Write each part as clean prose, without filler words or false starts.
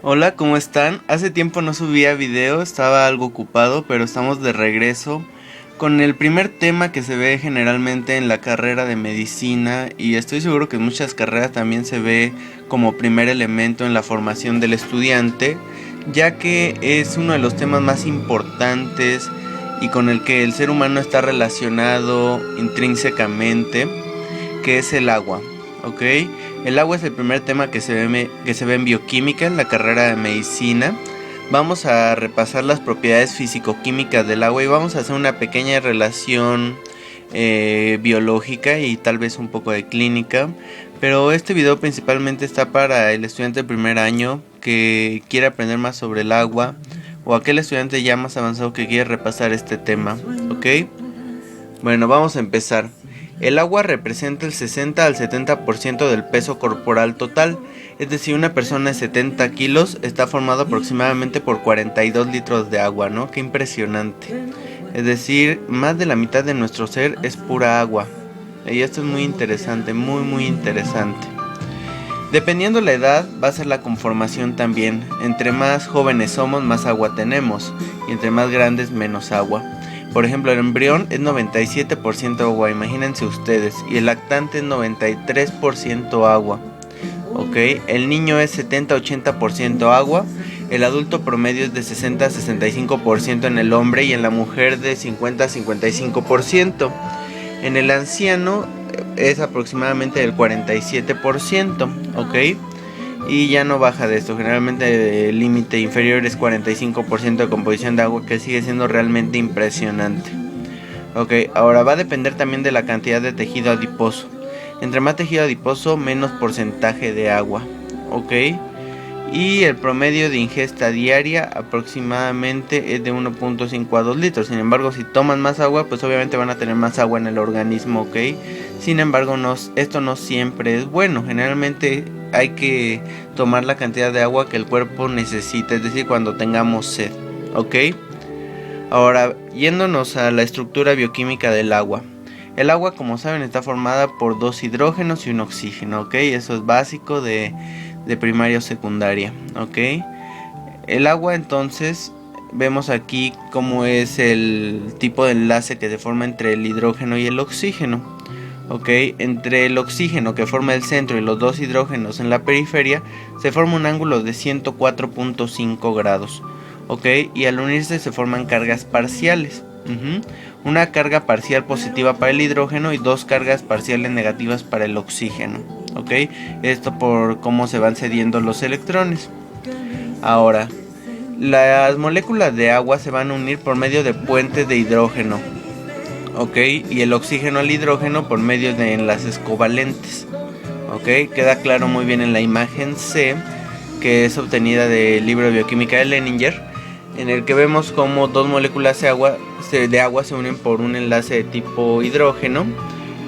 Hola, ¿cómo están? Hace tiempo no subía video, estaba algo ocupado, pero estamos de regreso con el primer tema que se ve generalmente en la carrera de medicina y estoy seguro que en muchas carreras también se ve como primer elemento en la formación del estudiante, ya que es uno de los temas más importantes y con el que el ser humano está relacionado intrínsecamente, que es el agua, ¿ok? El agua es el primer tema que se ve en bioquímica en la carrera de medicina. Vamos a repasar las propiedades físico-químicas del agua y vamos a hacer una pequeña relación biológica y tal vez un poco de clínica. Pero este video principalmente está para el estudiante de primer año que quiere aprender más sobre el agua o aquel estudiante ya más avanzado que quiere repasar este tema, ¿ok? Bueno, vamos a empezar. El agua representa el 60 al 70% del peso corporal total, es decir, una persona de 70 kilos está formada aproximadamente por 42 litros de agua, ¿no? Qué impresionante. Es decir, más de la mitad de nuestro ser es pura agua. Y esto es muy interesante, muy interesante. Dependiendo la edad, va a ser la conformación también. Entre más jóvenes somos, más agua tenemos. Y entre más grandes, menos agua. Por ejemplo, el embrión es 97% agua, imagínense ustedes. Y el lactante es 93% agua. ¿Ok? El niño es 70-80% agua. El adulto promedio es de 60-65% en el hombre y en la mujer de 50-55%. En el anciano es aproximadamente del 47%, ¿ok? Y ya no baja de esto, generalmente el límite inferior es 45% de composición de agua, que sigue siendo realmente impresionante. Ok, ahora va a depender también de la cantidad de tejido adiposo. Entre más tejido adiposo, menos porcentaje de agua, ok. Y el promedio de ingesta diaria aproximadamente es de 1.5 a 2 litros. Sin embargo, si toman más agua, pues obviamente van a tener más agua en el organismo, ¿ok? Sin embargo, esto no siempre es bueno. Generalmente hay que tomar la cantidad de agua que el cuerpo necesita, es decir, cuando tengamos sed, ¿ok? Ahora, yéndonos a la estructura bioquímica del agua. El agua, como saben, está formada por dos hidrógenos y un oxígeno, ¿ok? Eso es básico de primaria o secundaria, ¿ok? El agua, entonces, vemos aquí cómo es el tipo de enlace que se forma entre el hidrógeno y el oxígeno, ¿ok? Entre el oxígeno que forma el centro y los dos hidrógenos en la periferia se forma un ángulo de 104.5 grados, ¿ok? Y al unirse se forman cargas parciales. Una carga parcial positiva para el hidrógeno y dos cargas parciales negativas para el oxígeno, ¿ok? Esto por cómo se van cediendo los electrones. Ahora, las moléculas de agua se van a unir por medio de puentes de hidrógeno, ¿ok? Y el oxígeno al hidrógeno por medio de enlaces covalentes, ¿ok? Queda claro muy bien en la imagen C, que es obtenida del libro de bioquímica de Leninger, en el que vemos como dos moléculas de agua se unen por un enlace de tipo hidrógeno,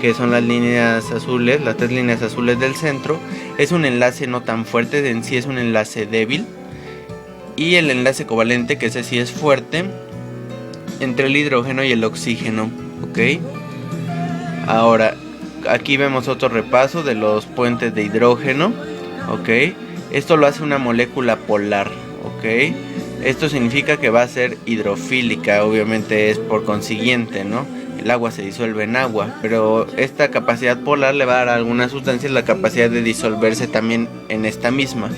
que son las líneas azules, las tres líneas azules del centro. Es un enlace no tan fuerte, en sí es un enlace débil. Y el enlace covalente, que ese sí es fuerte, entre el hidrógeno y el oxígeno, ¿ok? Ahora, aquí vemos otro repaso de los puentes de hidrógeno, ¿ok? Esto lo hace una molécula polar, ¿ok? Esto significa que va a ser hidrofílica, obviamente es por consiguiente, ¿no? El agua se disuelve en agua, pero esta capacidad polar le va a dar a algunas sustancias la capacidad de disolverse también en esta misma,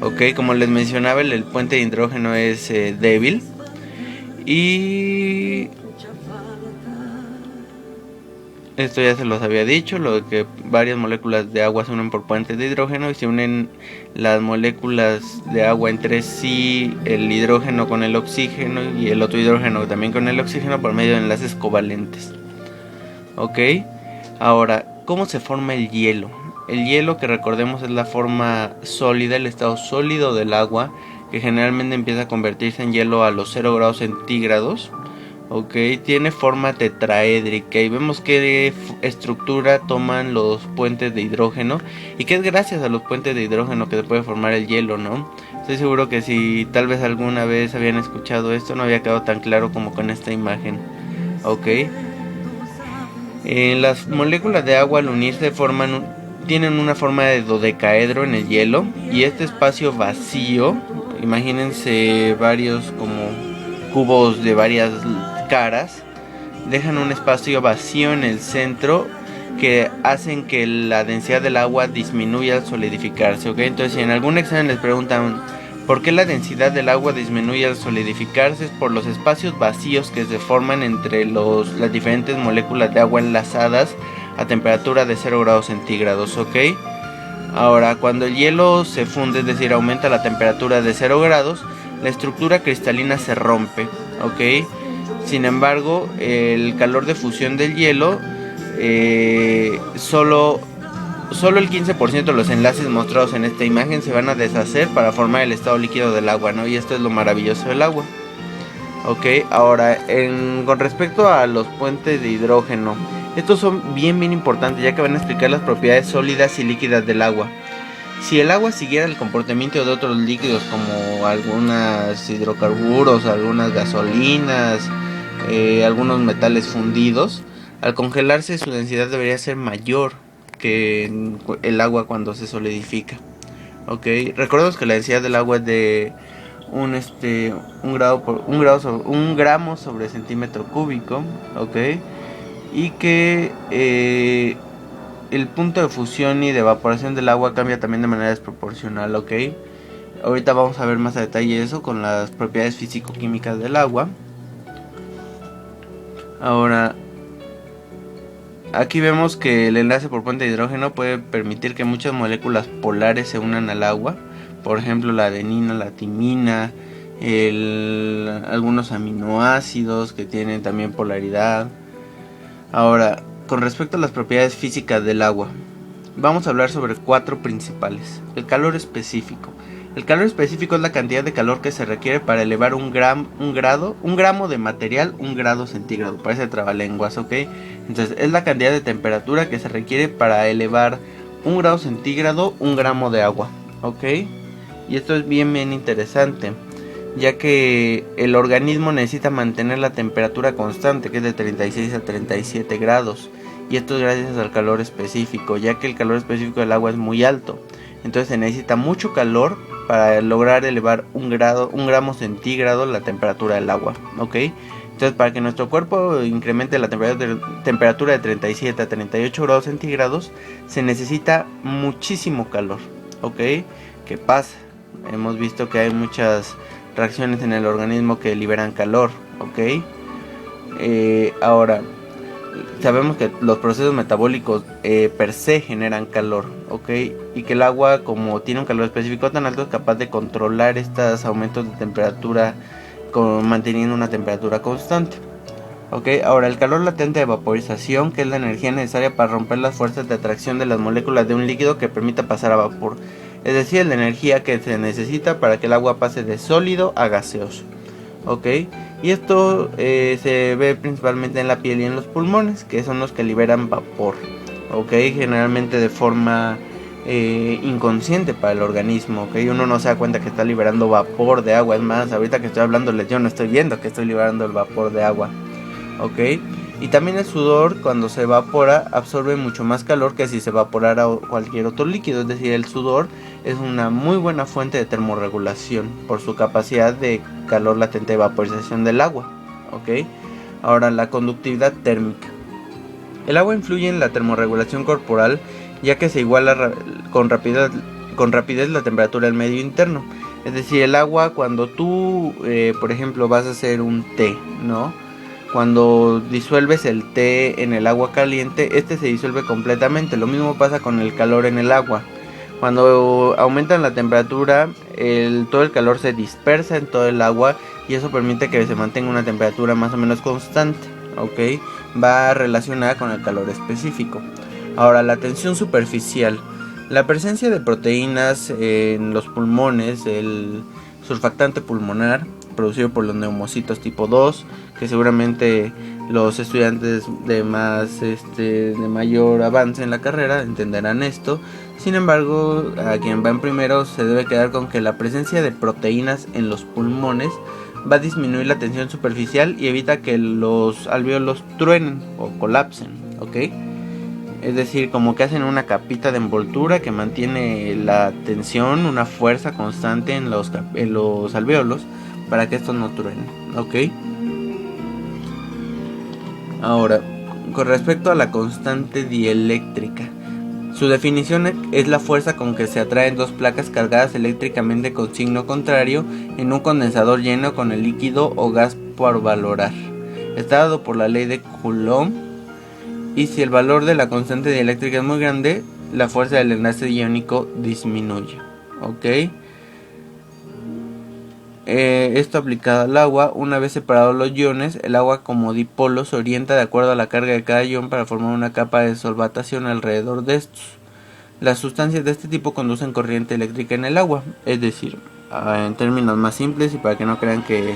¿ok? Como les mencionaba, el puente de hidrógeno es débil y esto ya se los había dicho, lo de que varias moléculas de agua se unen por puentes de hidrógeno y se unen las moléculas de agua entre sí, el hidrógeno con el oxígeno y el otro hidrógeno también con el oxígeno por medio de enlaces covalentes. ¿Ok? Ahora, ¿cómo se forma el hielo? El hielo, que recordemos, es la forma sólida, el estado sólido del agua, que generalmente empieza a convertirse en hielo a los 0 grados centígrados. Ok, tiene forma tetraédrica y vemos qué estructura toman los puentes de hidrógeno y que es gracias a los puentes de hidrógeno que se puede formar el hielo, ¿no? Estoy seguro que si tal vez alguna vez habían escuchado esto no había quedado tan claro como con esta imagen. Ok, las moléculas de agua al unirse tienen una forma de dodecaedro en el hielo, y este espacio vacío, imagínense varios como cubos de varias caras, dejan un espacio vacío en el centro que hacen que la densidad del agua disminuya al solidificarse, ¿ok? Entonces, si en algún examen les preguntan ¿por qué la densidad del agua disminuye al solidificarse? Es por los espacios vacíos que se forman entre las diferentes moléculas de agua enlazadas a temperatura de 0 grados centígrados, ¿ok? Ahora, cuando el hielo se funde, es decir, aumenta la temperatura de 0 grados, la estructura cristalina se rompe, ¿ok? Sin embargo, el calor de fusión del hielo, solo el 15% de los enlaces mostrados en esta imagen se van a deshacer para formar el estado líquido del agua, ¿no? Y esto es lo maravilloso del agua. Ok, ahora, con respecto a los puentes de hidrógeno, estos son bien importantes, ya que van a explicar las propiedades sólidas y líquidas del agua. Si el agua siguiera el comportamiento de otros líquidos, como algunos hidrocarburos, algunas gasolinas, algunos metales fundidos, al congelarse su densidad debería ser mayor que el agua cuando se solidifica. Ok, recordemos que la densidad del agua es de un gramo sobre centímetro cúbico, ok, y que el punto de fusión y de evaporación del agua cambia también de manera desproporcional, ok. Ahorita vamos a ver más a detalle eso con las propiedades físico-químicas del agua. Ahora, aquí vemos que el enlace por puente de hidrógeno puede permitir que muchas moléculas polares se unan al agua. Por ejemplo, la adenina, la timina, algunos aminoácidos que tienen también polaridad. Ahora, con respecto a las propiedades físicas del agua, vamos a hablar sobre 4 principales. El calor específico. El calor específico es la cantidad de calor que se requiere para elevar un gramo de material 1 grado centígrado. Parece trabalenguas, ¿ok? Entonces, es la cantidad de temperatura que se requiere para elevar 1 grado centígrado 1 gramo de agua, ¿ok? Y esto es bien interesante, ya que el organismo necesita mantener la temperatura constante, que es de 36 a 37 grados. Y esto es gracias al calor específico, ya que el calor específico del agua es muy alto. Entonces se necesita mucho calor para lograr elevar 1 gramo centígrado la temperatura del agua, ¿ok? Entonces, para que nuestro cuerpo incremente la temperatura de 37 a 38 grados centígrados, se necesita muchísimo calor, ¿ok? ¿Qué pasa? Hemos visto que hay muchas reacciones en el organismo que liberan calor, ¿ok? Ahora, sabemos que los procesos metabólicos per se generan calor, ¿ok? Y que el agua, como tiene un calor específico tan alto, es capaz de controlar estos aumentos de temperatura manteniendo una temperatura constante, ¿ok? Ahora, el calor latente de vaporización, que es la energía necesaria para romper las fuerzas de atracción de las moléculas de un líquido que permita pasar a vapor. Es decir, la energía que se necesita para que el agua pase de sólido a gaseoso, ¿ok? Y esto se ve principalmente en la piel y en los pulmones, que son los que liberan vapor, ¿ok? Generalmente de forma inconsciente para el organismo, ¿ok? Uno no se da cuenta que está liberando vapor de agua. Es más, ahorita que estoy hablándoles, yo no estoy viendo que estoy liberando el vapor de agua, ¿ok? Y también el sudor, cuando se evapora, absorbe mucho más calor que si se evaporara cualquier otro líquido. Es decir, el sudor es una muy buena fuente de termorregulación por su capacidad de calor latente de vaporización del agua, ¿ok? Ahora, la conductividad térmica. El agua influye en la termorregulación corporal, ya que se iguala con rapidez la temperatura del medio interno. Es decir, el agua, cuando tú, por ejemplo, vas a hacer un té, ¿no? Cuando disuelves el té en el agua caliente, este se disuelve completamente. Lo mismo pasa con el calor en el agua. Cuando aumentan la temperatura, todo el calor se dispersa en todo el agua, y eso permite que se mantenga una temperatura más o menos constante, ¿ok? Va relacionada con el calor específico. Ahora, la tensión superficial. La presencia de proteínas en los pulmones, el surfactante pulmonar, producido por los neumocitos tipo 2, que seguramente los estudiantes de mayor avance en la carrera entenderán esto. Sin embargo, a quien va en primero se debe quedar con que la presencia de proteínas en los pulmones va a disminuir la tensión superficial y evita que los alvéolos truenen o colapsen, ¿ok? Es decir, como que hacen una capita de envoltura que mantiene la tensión, una fuerza constante en los alvéolos para que estos no truenen, ¿ok? Ahora, con respecto a la constante dieléctrica, su definición es la fuerza con que se atraen dos placas cargadas eléctricamente con signo contrario en un condensador lleno con el líquido o gas por valorar. Está dado por la ley de Coulomb, y si el valor de la constante dieléctrica es muy grande, la fuerza del enlace iónico disminuye, ¿ok? Esto aplicado al agua. Una vez separados los iones, el agua como dipolo se orienta de acuerdo a la carga de cada ion para formar una capa de solvatación alrededor de estos. Las sustancias de este tipo conducen corriente eléctrica en el agua, es decir, en términos más simples y para que no crean que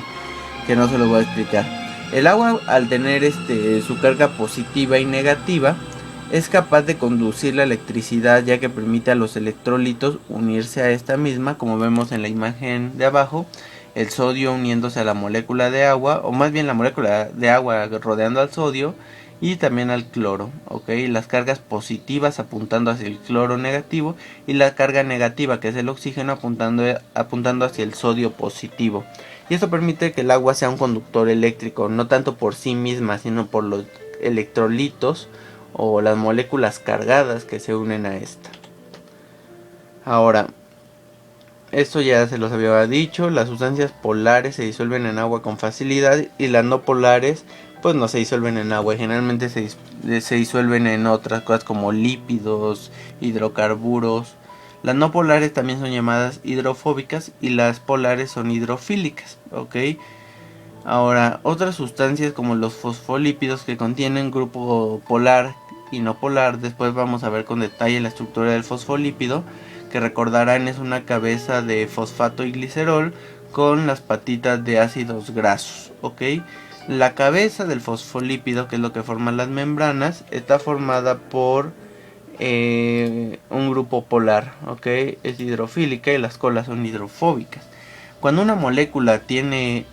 no se lo voy a explicar. El agua, al tener su carga positiva y negativa, es capaz de conducir la electricidad, ya que permite a los electrolitos unirse a esta misma, como vemos en la imagen de abajo, el sodio uniéndose a la molécula de agua, o más bien la molécula de agua rodeando al sodio y también al cloro, ¿ok? Las cargas positivas apuntando hacia el cloro negativo y la carga negativa, que es el oxígeno, apuntando hacia el sodio positivo. Y esto permite que el agua sea un conductor eléctrico, no tanto por sí misma, sino por los electrolitos o las moléculas cargadas que se unen a esta. Ahora, esto ya se los había dicho, las sustancias polares se disuelven en agua con facilidad y las no polares pues no se disuelven en agua, generalmente se disuelven en otras cosas como lípidos, hidrocarburos. Las no polares también son llamadas hidrofóbicas y las polares son hidrofílicas, ¿ok? Ahora, otras sustancias como los fosfolípidos que contienen grupo polar y no polar, después vamos a ver con detalle la estructura del fosfolípido, que recordarán es una cabeza de fosfato y glicerol con las patitas de ácidos grasos, ¿ok? La cabeza del fosfolípido, que es lo que forma las membranas, está formada por un grupo polar, ¿ok? Es hidrofílica y las colas son hidrofóbicas. Cuando una molécula tiene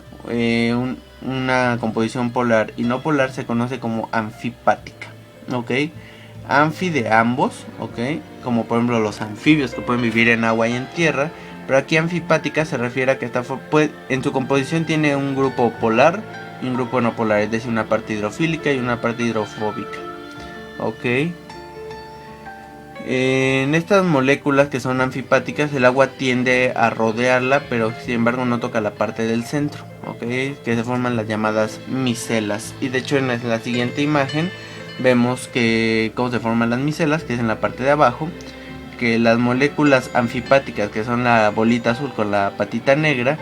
una composición polar y no polar, se conoce como anfipática, ¿ok? Anfi de ambos, ¿ok? Como por ejemplo los anfibios que pueden vivir en agua y en tierra. Pero aquí anfipática se refiere a que en su composición tiene un grupo polar y un grupo no polar, es decir, una parte hidrofílica y una parte hidrofóbica, ¿ok? En estas moléculas que son anfipáticas, el agua tiende a rodearla, pero sin embargo no toca la parte del centro, ¿ok? Que se forman las llamadas micelas. Y de hecho en la siguiente imagen vemos que cómo se forman las micelas, que es en la parte de abajo, que las moléculas anfipáticas, que son la bolita azul con la patita negra,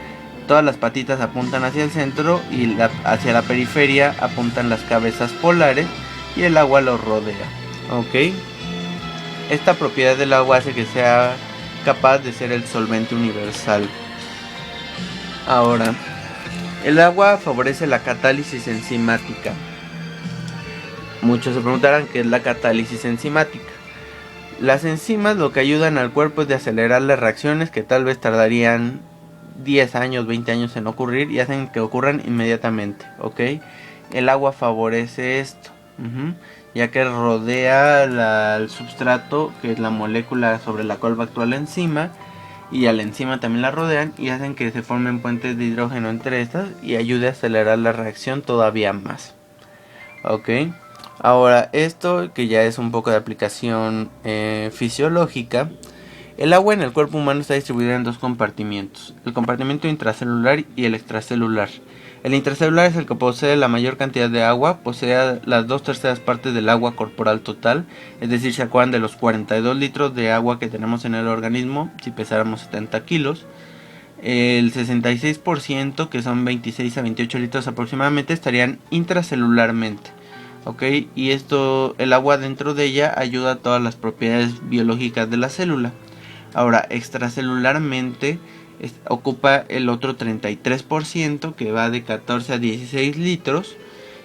todas las patitas apuntan hacia el centro y hacia la periferia apuntan las cabezas polares y el agua lo rodea, ¿ok? Esta propiedad del agua hace que sea capaz de ser el solvente universal. Ahora, el agua favorece la catálisis enzimática. Muchos se preguntarán qué es la catálisis enzimática. Las enzimas lo que ayudan al cuerpo es de acelerar las reacciones que tal vez tardarían 10 años, 20 años en ocurrir y hacen que ocurran inmediatamente, ¿ok? El agua favorece esto, ya que rodea al substrato, que es la molécula sobre la cual va a actuar la enzima, y a la enzima también la rodean y hacen que se formen puentes de hidrógeno entre estas y ayude a acelerar la reacción todavía más, ¿ok? Ahora, esto que ya es un poco de aplicación fisiológica, el agua en el cuerpo humano está distribuida en dos compartimientos, el compartimento intracelular y el extracelular. El intracelular es el que posee la mayor cantidad de agua, posee las 2/3 partes del agua corporal total, es decir, se acuerdan de los 42 litros de agua que tenemos en el organismo si pesáramos 70 kilos. El 66%, que son 26 a 28 litros aproximadamente, estarían intracelularmente. ¿Ok? Y el agua dentro de ella ayuda a todas las propiedades biológicas de la célula. Ahora, extracelularmente ocupa el otro 33%, que va de 14 a 16 litros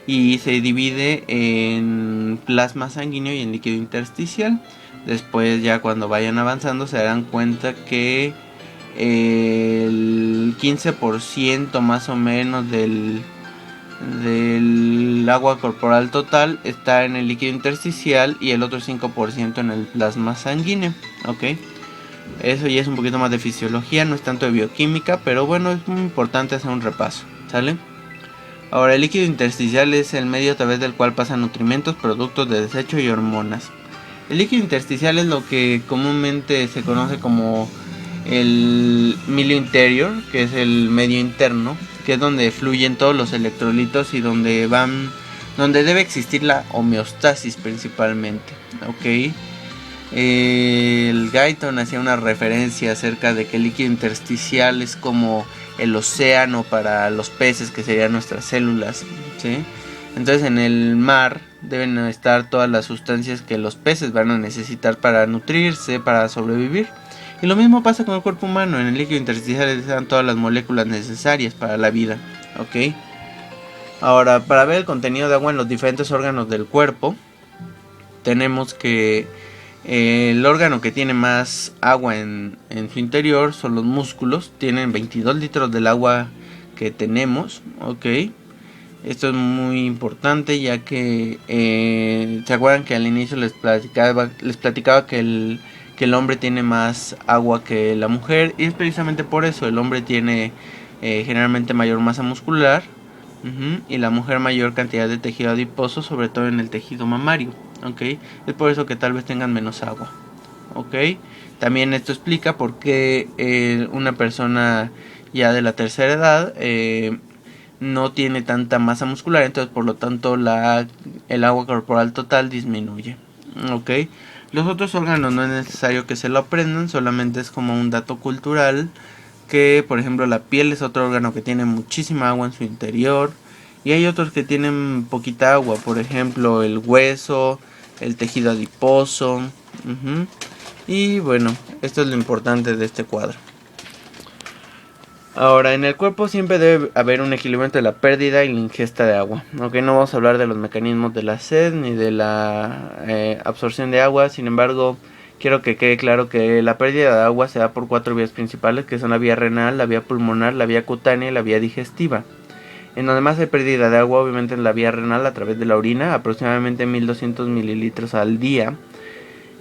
y se divide en plasma sanguíneo y en líquido intersticial. Después, ya cuando vayan avanzando, se darán cuenta que el 15% más o menos del del agua corporal total está en el líquido intersticial y el otro 5% en el plasma sanguíneo. Ok, eso ya es un poquito más de fisiología, no es tanto de bioquímica, pero bueno, es muy importante hacer un repaso, ¿sale? Ahora, el líquido intersticial es el medio a través del cual pasan nutrimentos, productos de desecho y hormonas. El líquido intersticial es lo que comúnmente se conoce como el milio interior, que es el medio interno, que es donde fluyen todos los electrolitos y donde debe existir la homeostasis principalmente. Ok, el Guyton hacía una referencia acerca de que el líquido intersticial es como el océano para los peces, que serían nuestras células, ¿sí? Entonces en el mar deben estar todas las sustancias que los peces van a necesitar para nutrirse, para sobrevivir. Y lo mismo pasa con el cuerpo humano. En el líquido intersticial están todas las moléculas necesarias para la vida. ¿Ok? Ahora, para ver el contenido de agua en los diferentes órganos del cuerpo, tenemos que el órgano que tiene más agua en su interior son los músculos. Tienen 22 litros del agua que tenemos. ¿Ok? Esto es muy importante, ya que se acuerdan que al inicio les platicaba que el hombre tiene más agua que la mujer, y es precisamente por eso. El hombre tiene generalmente mayor masa muscular, y la mujer mayor cantidad de tejido adiposo, sobre todo en el tejido mamario. ¿Okay? Es por eso que tal vez tengan menos agua. ¿Okay? También esto explica por qué una persona ya de la tercera edad no tiene tanta masa muscular, entonces por lo tanto el agua corporal total disminuye. Ok, los otros órganos no es necesario que se lo aprendan, solamente es como un dato cultural, que por ejemplo la piel es otro órgano que tiene muchísima agua en su interior, y hay otros que tienen poquita agua, por ejemplo el hueso, el tejido adiposo. Y bueno, esto es lo importante de este cuadro. Ahora, en el cuerpo siempre debe haber un equilibrio entre la pérdida y la ingesta de agua. Ok, no vamos a hablar de los mecanismos de la sed ni de la absorción de agua. Sin embargo, quiero que quede claro que la pérdida de agua se da por 4 vías principales, que son la vía renal, la vía pulmonar, la vía cutánea y la vía digestiva. En donde más hay pérdida de agua, obviamente en la vía renal a través de la orina, aproximadamente 1200 mililitros al día.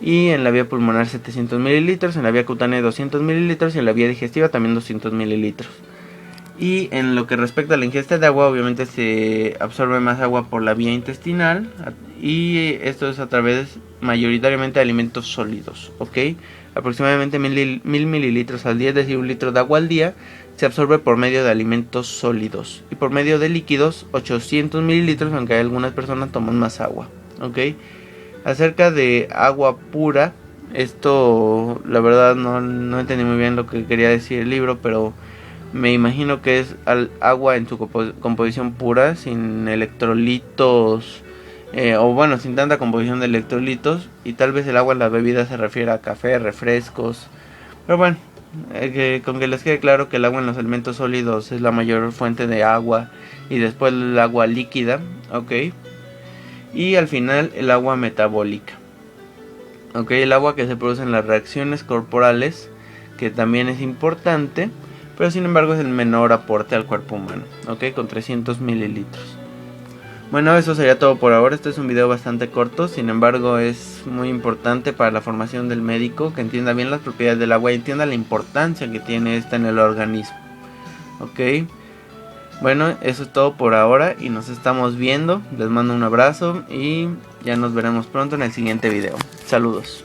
Y en la vía pulmonar 700 mililitros, en la vía cutánea 200 mililitros y en la vía digestiva también 200 mililitros. Y en lo que respecta a la ingesta de agua, obviamente se absorbe más agua por la vía intestinal, y esto es a través mayoritariamente de alimentos sólidos. ¿Ok? Aproximadamente 1000 mililitros al día, es decir, 1 litro de agua al día, se absorbe por medio de alimentos sólidos. Y por medio de líquidos 800 mililitros, aunque hay algunas personas toman más agua. ¿Ok? Acerca de agua pura, esto la verdad no entendí muy bien lo que quería decir el libro, pero me imagino que es agua en su composición pura, sin electrolitos, o bueno, sin tanta composición de electrolitos, y tal vez el agua en la bebida se refiere a café, refrescos, pero bueno, con que les quede claro que el agua en los alimentos sólidos es la mayor fuente de agua, y después el agua líquida. Ok. Y al final el agua metabólica. Ok, el agua que se produce en las reacciones corporales, que también es importante, pero sin embargo es el menor aporte al cuerpo humano. Ok, con 300 mililitros. Bueno, eso sería todo por ahora. Este es un video bastante corto, sin embargo es muy importante para la formación del médico, que entienda bien las propiedades del agua y entienda la importancia que tiene esta en el organismo. Ok. Bueno, eso es todo por ahora y nos estamos viendo. Les mando un abrazo y ya nos veremos pronto en el siguiente video. Saludos.